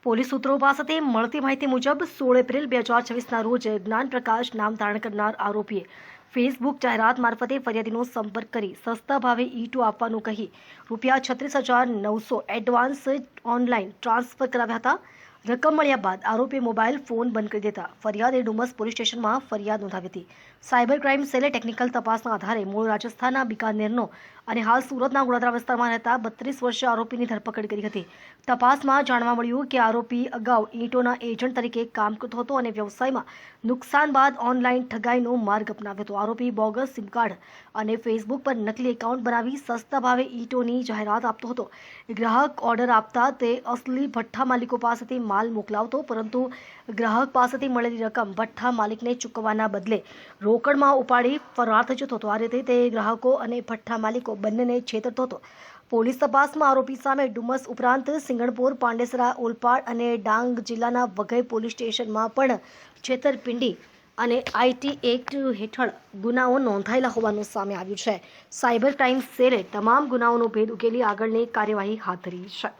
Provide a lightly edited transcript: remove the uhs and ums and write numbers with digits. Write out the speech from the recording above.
Police સૂત્રો પાસેથી મળતી માહિતી મુજબ 16 એપ્રિલ 2026ના રોજ જ્ઞાનપ્રકાશ નામ ધારણ કરનાર આરોપીએ ફેસબુક જાહેરાત મારફતે ફરિયાદીનો સંપર્ક કરી સસ્તા ભાવે ઈંટો આપવાનું કહી ₹36,900 એડવાન્સ ઓનલાઈન ટ્રાન્સફર કરાવ્યા હતા। રકમ મળ્યા બાદ આરોપીએ મોબાઈલ ફોન બંધ કરી દેતા ફરિયાદે ડુમસ પોલીસ સ્ટેશનમાં ફરિયાદ નોંધાવી હતી। સાયબર ક્રાઇમ સેલે ટેકનિકલ તપાસના આધારે મૂળ રાજસ્થાનના બિકાનેરનો અને હાલ સુરતના ગોળાદરા વિસ્તારમાં રહેતા 32 વર્ષીય આરોપીની ધરપકડ કરી હતી। તપાસમાં જાણવા મળ્યું કે આરોપી અગાઉ ઈંટોના એજન્ટ તરીકે કામ કરતો હતો અને વ્યવસાયમાં નુકસાન બાદ ઓનલાઈન ઠગાઈનો માર્ગ અપનાવ્યો હતો। આરોપી બોગસ સિમ કાર્ડ અને ફેસબુક પર નકલી એકાઉન્ટ બનાવી સસ્તા ભાવે ઈંટોની જાહેરાત આપતો હતો। ગ્રાહક ઓર્ડર આપતા તે અસલી ભઠ્ઠા માલિકો પાસેથી માલ મોકલાવતો, પરંતુ ગ્રાહક પાસેથી મળેલી રકમ ભઠ્ઠા માલિકને ચૂકવવાના બદલે રોકડમાં ઉપાડી ફરાર થઈ જતો હતો। આ રીતે તે ગ્રાહકો અને ભઠ્ઠા માલિકો બંનેને છેતરતો હતો। પોલીસ તપાસમાં આરોપી સામે ડુમસ ઉપરાંત સિંગણપુર, પાંડેસરા, ઓલપાડ અને ડાંગ જિલ્લાના વઘઈ પોલીસ સ્ટેશનમાં પણ છેતરપિંડી અને આઈટી એક્ટ હેઠળ ગુનાઓ નોંધાયેલા હોવાનું સામે આવ્યું છે। સાયબર ક્રાઇમ સેલે તમામ ગુનાઓનો ભેદ ઉકેલી આગળની કાર્યવાહી હાથ ધરી છે।